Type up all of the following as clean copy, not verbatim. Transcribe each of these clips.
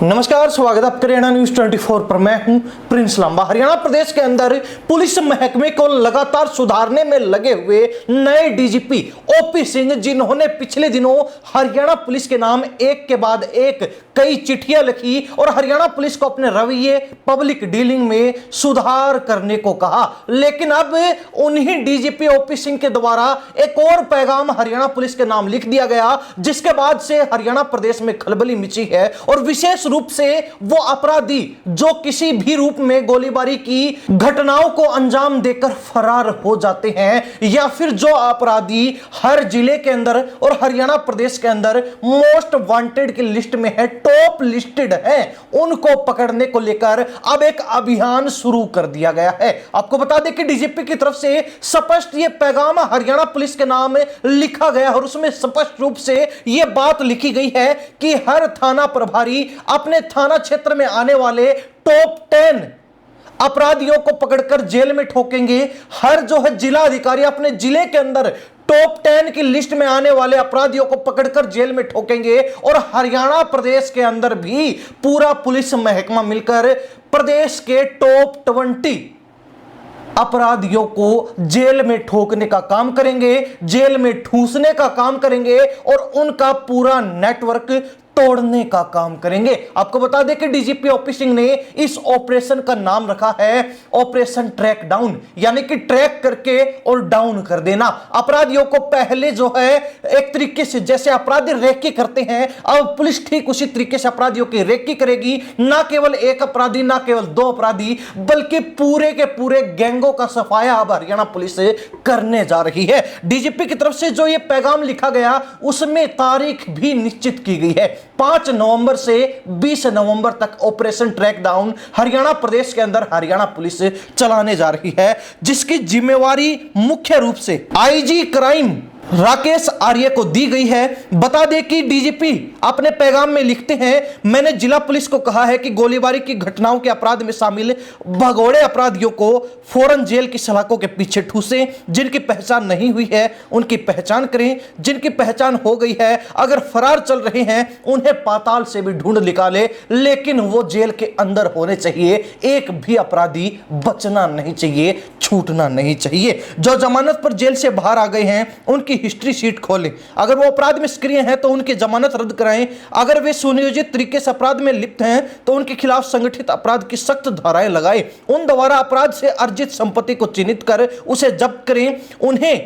नमस्कार, स्वागत है आपके हरियाणा न्यूज 24 पर। मैं हूं प्रिंस लांबा। हरियाणा प्रदेश के अंदर पुलिस महकमे को लगातार सुधारने में लगे हुए नए डीजीपी ओपी सिंह, जिन्होंने पिछले दिनों हरियाणा पुलिस के नाम एक के बाद एक कई चिट्ठियां लिखी और हरियाणा पुलिस को अपने रवैये पब्लिक डीलिंग में सुधार करने को कहा, लेकिन अब उन्हीं डीजीपी ओपी सिंह के द्वारा एक और पैगाम हरियाणा पुलिस के नाम लिख दिया गया, जिसके बाद से हरियाणा प्रदेश में खलबली मची है। और विशेष रूप से वो अपराधी जो किसी भी रूप में गोलीबारी की घटनाओं को अंजाम देकर फरार हो जाते हैं, या फिर जो अपराधी हर जिले के अंदर और हरियाणा प्रदेश के अंदर मोस्ट वांटेड की लिस्ट में है, टॉप लिस्टेड है, उनको पकड़ने को लेकर अब एक अभियान शुरू कर दिया गया है। आपको बता दें कि डीजीपी की तरफ से स्पष्ट यह पैगाम हरियाणा पुलिस के नाम लिखा गया और उसमें स्पष्ट रूप से यह बात लिखी गई है कि हर थाना प्रभारी अपने थाना क्षेत्र में आने वाले टॉप 10 अपराधियों को पकड़कर जेल में ठोकेंगे। हर जो है जिला अधिकारी अपने जिले के अंदर टॉप 10 की लिस्ट में आने वाले अपराधियों को पकड़कर जेल में ठोकेंगे। और हरियाणा प्रदेश के अंदर भी पूरा पुलिस महकमा मिलकर प्रदेश के टॉप 20 अपराधियों को जेल में ठोकने का काम करेंगे, जेल में ठूसने का काम करेंगे और उनका पूरा नेटवर्क तोड़ने का काम करेंगे। आपको बता दें कि डीजीपी ओपी सिंह ने इस ऑपरेशन का नाम रखा है ऑपरेशन ट्रैक डाउन, यानी कि ट्रैक करके और डाउन कर देना। अपराधियों को पहले जो है एक तरीके से जैसे अपराधी रेकी करते हैं, अब पुलिस ठीक उसी तरीके से अपराधियों की रेकी करेगी। ना केवल एक अपराधी, ना केवल दो अपराधी, बल्कि पूरे के पूरे गैंगों का सफाया अब हरियाणा पुलिस करने जा रही है। डीजीपी की तरफ से जो यह पैगाम लिखा गया उसमें तारीख भी निश्चित की गई है। 5 नवंबर से 20 नवंबर तक ऑपरेशन ट्रैक डाउन हरियाणा प्रदेश के अंदर हरियाणा पुलिस चलाने जा रही है, जिसकी जिम्मेवारी मुख्य रूप से आईजी क्राइम राकेश आर्य को दी गई है। बता दें कि डीजीपी अपने पैगाम में लिखते हैं, मैंने जिला पुलिस को कहा है कि गोलीबारी की घटनाओं के अपराध में शामिल भगोड़े अपराधियों को फौरन जेल की सलाखों के पीछे ठूसें। जिनकी पहचान नहीं हुई है उनकी पहचान करें, जिनकी पहचान हो गई है अगर फरार चल रहे हैं उन्हें पाताल से भी ढूंढ निकाले, लेकिन वो जेल के अंदर होने चाहिए। एक भी अपराधी बचना नहीं चाहिए, छूटना नहीं चाहिए। जो जमानत पर जेल से बाहर आ गए हैं उनकी हिस्ट्री शीट खोलें। अगर वो अपराध में सक्रिय हैं तो उनकी जमानत रद्द कराएं। अगर वे सुनियोजित तरीके से अपराध में लिप्त हैं तो उनके खिलाफ संगठित अपराध की सख्त धाराएं लगाएं। उन द्वारा अपराध से अर्जित संपत्ति को चिन्हित कर उसे जब्त करें। उन्हें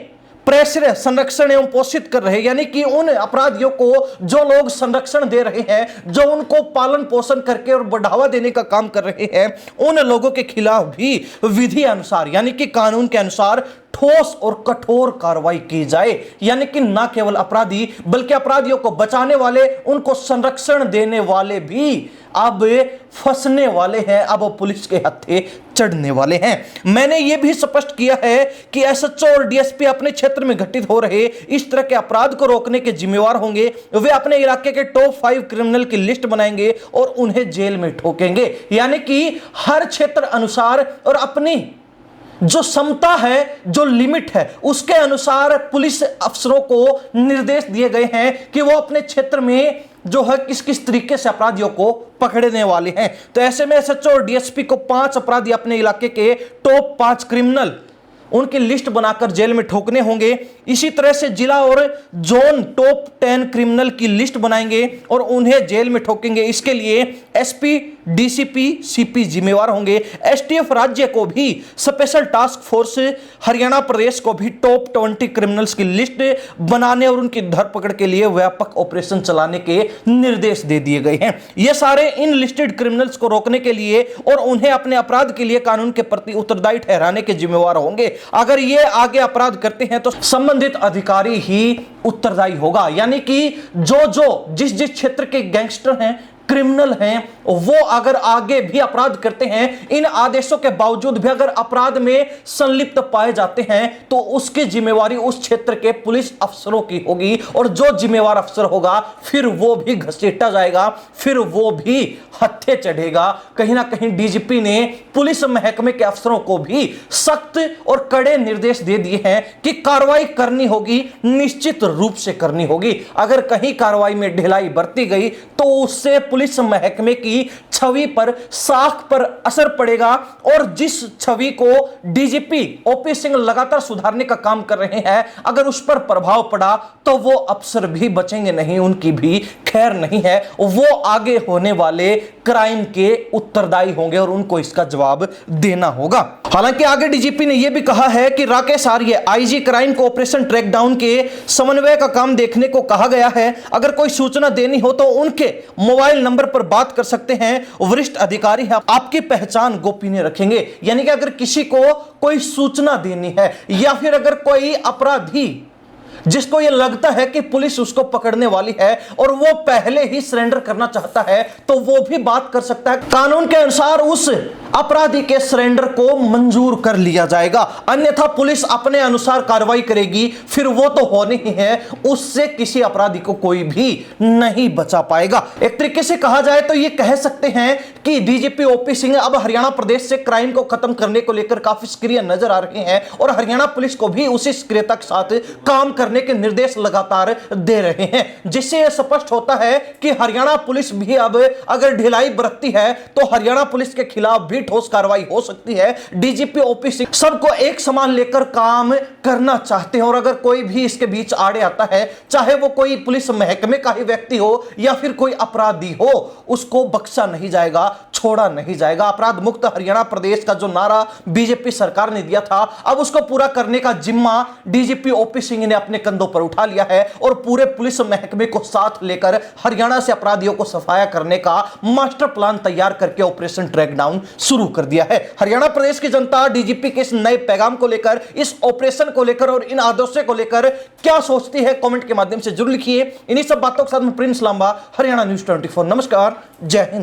प्रेषण संरक्षण एवं पोषित कर रहे, यानी कि उन अपराधियों को जो लोग संरक्षण दे रहे हैं, जो उनको पालन पोषण करके और बढ़ावा देने का काम कर रहे हैं, उन लोगों के खिलाफ भी विधि अनुसार यानी कि कानून के अनुसार ठोस और कठोर कार्रवाई की जाए। यानी कि ना केवल अपराधी बल्कि अपराधियों को बचाने वाले, उनको संरक्षण देने वाले भी अब फंसने वाले हैं, अब पुलिस के हत्थे चढ़ने वाले हैं। मैंने यह भी स्पष्ट किया है कि एसएचओ और डीएसपी अपने क्षेत्र में घटित हो रहे इस तरह के अपराध को रोकने के जिम्मेवार होंगे। वे अपने इलाके के टॉप 5 क्रिमिनल की लिस्ट बनाएंगे और उन्हें जेल में ठोकेंगे। यानी कि हर क्षेत्र अनुसार और अपनी जो क्षमता है, जो लिमिट है, उसके अनुसार पुलिस अफसरों को निर्देश दिए गए हैं कि वो अपने क्षेत्र में जो है किस किस तरीके से अपराधियों को पकड़ने वाले हैं। तो ऐसे में एसएचओ और डीएसपी को 5 अपराधी अपने इलाके के टॉप 5 क्रिमिनल उनकी लिस्ट बनाकर जेल में ठोकने होंगे। इसी तरह से जिला और जोन टॉप 10 क्रिमिनल की लिस्ट बनाएंगे और उन्हें जेल में ठोकेंगे। इसके लिए एसपी, डीसीपी, सीपी जिम्मेवार होंगे। एसटीएफ राज्य को भी, स्पेशल टास्क फोर्स हरियाणा प्रदेश को भी टॉप 20 क्रिमिनल्स की लिस्ट बनाने और उनकी धरपकड़ के लिए व्यापक ऑपरेशन चलाने के निर्देश दे दिए गए हैं। ये सारे इन लिस्टेड क्रिमिनल्स को रोकने के लिए और उन्हें अपने अपराध के लिए कानून के प्रति उत्तरदायी ठहराने के जिम्मेवार होंगे। अगर ये आगे अपराध करते हैं तो संबंधित अधिकारी ही उत्तरदायी होगा। यानी कि जो जिस क्षेत्र के गैंगस्टर हैं, क्रिमिनल हैं, वो अगर आगे भी अपराध करते हैं, इन आदेशों के बावजूद भी अगर अपराध में संलिप्त पाए जाते हैं, तो उसकी जिम्मेवारी उस क्षेत्र के पुलिस अफसरों की होगी। और जो जिम्मेवार अफसर होगा फिर वो भी घसीटा जाएगा, फिर वो भी हत्थे चढ़ेगा। कहीं ना कहीं डीजीपी ने पुलिस महकमे के अफसरों को भी सख्त और कड़े निर्देश दे दिए हैं कि कार्रवाई करनी होगी, निश्चित रूप से करनी होगी। अगर कहीं कार्रवाई में ढिलाई बरती गई तो उससे पुलिस महकमे की छवि पर, साख पर असर पड़ेगा। और जिस छवि को डीजीपी ओपी सिंह लगातार सुधारने का काम कर रहे हैं, अगर उस पर प्रभाव पड़ा तो वो अफसर भी बचेंगे नहीं, उनकी भी खैर नहीं है। वो आगे होने वाले क्राइम के उत्तरदायी होंगे और उनको इसका जवाब देना होगा। हालांकि आगे डीजीपी ने यह भी कहा है कि राकेश आर्य आईजी क्राइम को ऑपरेशन ट्रैकडाउन के समन्वय का काम देखने को कहा गया है। अगर कोई सूचना देनी हो तो उनके मोबाइल नंबर पर बात कर सकते हैं, वरिष्ठ अधिकारी है, आपकी पहचान गोपनीय रखेंगे। यानी कि अगर किसी को कोई सूचना देनी है या फिर अगर कोई अपराधी जिसको यह लगता है कि पुलिस उसको पकड़ने वाली है और वो पहले ही सरेंडर करना चाहता है, तो वो भी बात कर सकता है। कानून के अनुसार उस अपराधी के सरेंडर को मंजूर कर लिया जाएगा, अन्यथा पुलिस अपने अनुसार कार्रवाई करेगी। फिर वो तो होनी ही है, उससे किसी अपराधी को कोई भी नहीं बचा पाएगा। एक तरीके से कहा जाए तो ये कह सकते हैं कि डीजीपी ओपी सिंह अब हरियाणा प्रदेश से क्राइम को खत्म करने को लेकर काफी सक्रिय नजर आ रहे हैं और हरियाणा पुलिस को भी उसी सक्रियता के साथ काम करने के निर्देश लगातार दे रहे हैं, जिससे यह स्पष्ट होता है कि हरियाणा पुलिस भी अब अगर ढिलाई बरतती है तो हरियाणा पुलिस के खिलाफ भी ठोस कार्रवाई हो सकती है। डीजीपी ओपी सिंह सबको एक समान लेकर काम करना चाहते हैं और अगर कोई भी इसके बीच आड़े आता है, चाहे वो कोई पुलिस महकमे का ही व्यक्ति हो या फिर कोई अपराधी हो, उसको बख्शा नहीं जाएगा, छोड़ा नहीं जाएगा। अपराध मुक्त हरियाणा प्रदेश का जो नारा बीजेपी सरकार ने दिया था, अब उसको पूरा करने का जिम्मा डीजीपी ओपी सिंह ने अपने कंधों पर उठा लिया है और पूरे पुलिस महकमे को साथ लेकर हरियाणा से अपराधियों को सफाया करने का मास्टर प्लान तैयार करके ऑपरेशन ट्रैकडाउन शुरू कर दिया है। हरियाणा प्रदेश की जनता डीजीपी के इस नए पैगाम को लेकर, इस ऑपरेशन को लेकर और इन आदेशों को लेकर क्या सोचती है, कमेंट के माध्यम से जरूर लिखिए। इन्हीं सब बातों के साथ मैं प्रिंस लांबा, हरियाणा न्यूज़ 24। नमस्कार, जय हिंद।